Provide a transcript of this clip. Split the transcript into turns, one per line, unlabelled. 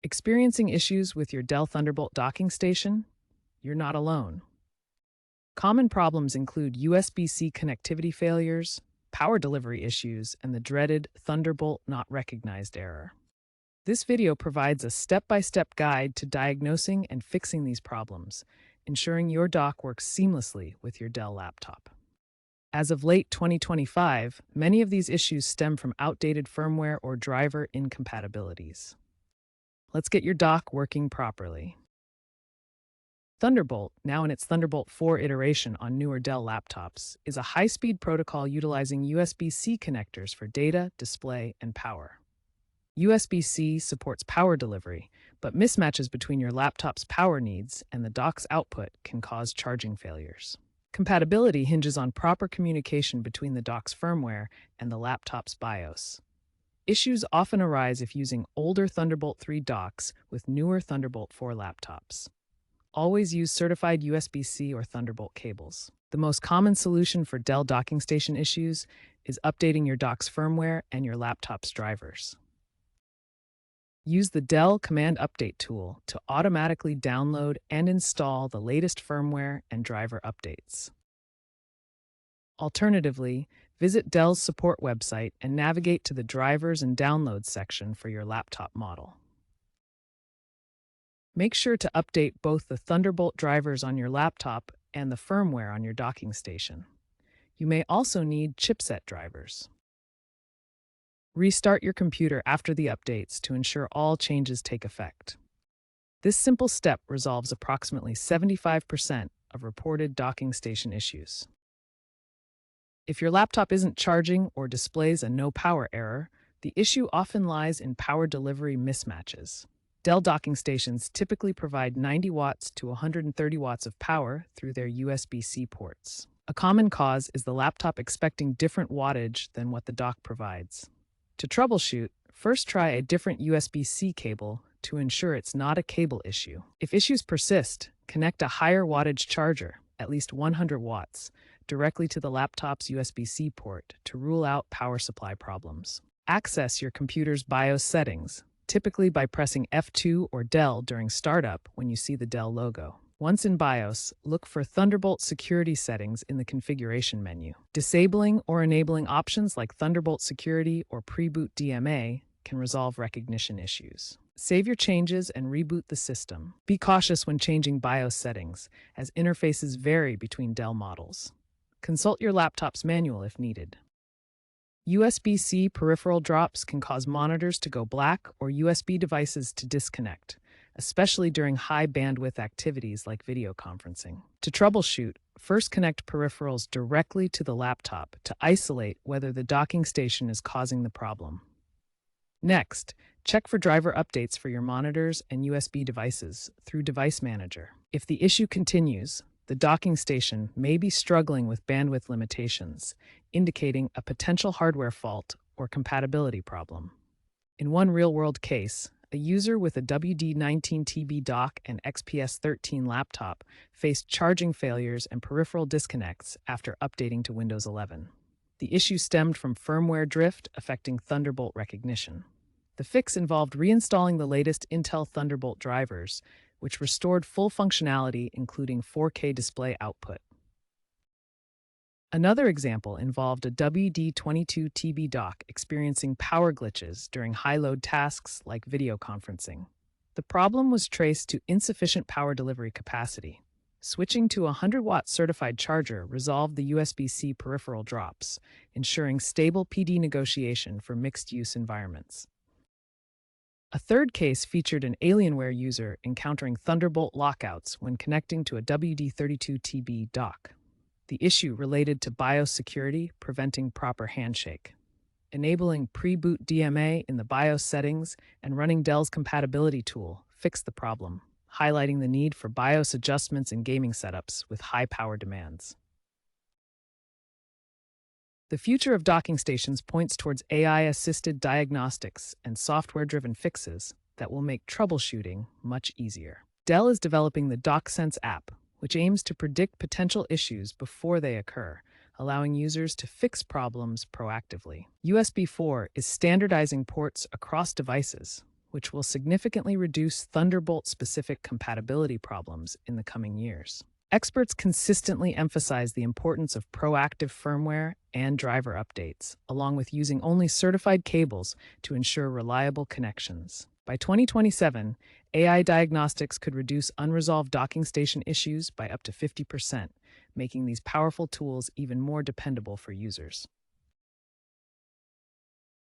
Experiencing issues with your Dell Thunderbolt docking station? You're not alone. Common problems include USB-C connectivity failures, power delivery issues, and the dreaded Thunderbolt not recognized error. This video provides a step-by-step guide to diagnosing and fixing these problems, ensuring your dock works seamlessly with your Dell laptop. As of late 2025, many of these issues stem from outdated firmware or driver incompatibilities. Let's get your dock working properly. Thunderbolt, now in its Thunderbolt 4 iteration on newer Dell laptops, is a high-speed protocol utilizing USB-C connectors for data, display, and power. USB-C supports power delivery, but mismatches between your laptop's power needs and the dock's output can cause charging failures. Compatibility hinges on proper communication between the dock's firmware and the laptop's BIOS. Issues often arise if using older Thunderbolt 3 docks with newer Thunderbolt 4 laptops. Always use certified USB-C or Thunderbolt cables. The most common solution for Dell docking station issues is updating your dock's firmware and your laptop's drivers. Use the Dell Command Update tool to automatically download and install the latest firmware and driver updates. Alternatively, visit Dell's support website and navigate to the Drivers and Downloads section for your laptop model. Make sure to update both the Thunderbolt drivers on your laptop and the firmware on your docking station. You may also need chipset drivers. Restart your computer after the updates to ensure all changes take effect. This simple step resolves approximately 75% of reported docking station issues. If your laptop isn't charging or displays a no power error, the issue often lies in power delivery mismatches. Dell docking stations typically provide 90 watts to 130 watts of power through their USB-C ports. A common cause is the laptop expecting different wattage than what the dock provides. To troubleshoot, first try a different USB-C cable to ensure it's not a cable issue. If issues persist, connect a higher wattage charger, at least 100 watts, directly to the laptop's USB-C port to rule out power supply problems. Access your computer's BIOS settings, typically by pressing F2 or Dell during startup when you see the Dell logo. Once in BIOS, look for Thunderbolt security settings in the configuration menu. Disabling or enabling options like Thunderbolt Security or Pre-boot DMA can resolve recognition issues. Save your changes and reboot the system. Be cautious when changing BIOS settings, as interfaces vary between Dell models. Consult your laptop's manual if needed. USB-C peripheral drops can cause monitors to go black or USB devices to disconnect, especially during high-bandwidth activities like video conferencing. To troubleshoot, first connect peripherals directly to the laptop to isolate whether the docking station is causing the problem. Next, check for driver updates for your monitors and USB devices through Device Manager. If the issue continues, the docking station may be struggling with bandwidth limitations, indicating a potential hardware fault or compatibility problem. In one real-world case, a user with a WD-19TB dock and XPS-13 laptop faced charging failures and peripheral disconnects after updating to Windows 11. The issue stemmed from firmware drift affecting Thunderbolt recognition. The fix involved reinstalling the latest Intel Thunderbolt drivers, which restored full functionality, including 4K display output. Another example involved a WD-22TB dock experiencing power glitches during high-load tasks like video conferencing. The problem was traced to insufficient power delivery capacity. Switching to a 100-watt certified charger resolved the USB-C peripheral drops, ensuring stable PD negotiation for mixed-use environments. A third case featured an Alienware user encountering Thunderbolt lockouts when connecting to a WD-32TB dock. The issue related to BIOS security preventing proper handshake. Enabling pre-boot DMA in the BIOS settings and running Dell's compatibility tool fixed the problem, highlighting the need for BIOS adjustments in gaming setups with high power demands. The future of docking stations points towards AI-assisted diagnostics and software-driven fixes that will make troubleshooting much easier. Dell is developing the DockSense app, which aims to predict potential issues before they occur, allowing users to fix problems proactively. USB 4 is standardizing ports across devices, which will significantly reduce Thunderbolt-specific compatibility problems in the coming years. Experts consistently emphasize the importance of proactive firmware and driver updates, along with using only certified cables to ensure reliable connections. By 2027, AI diagnostics could reduce unresolved docking station issues by up to 50%, making these powerful tools even more dependable for users.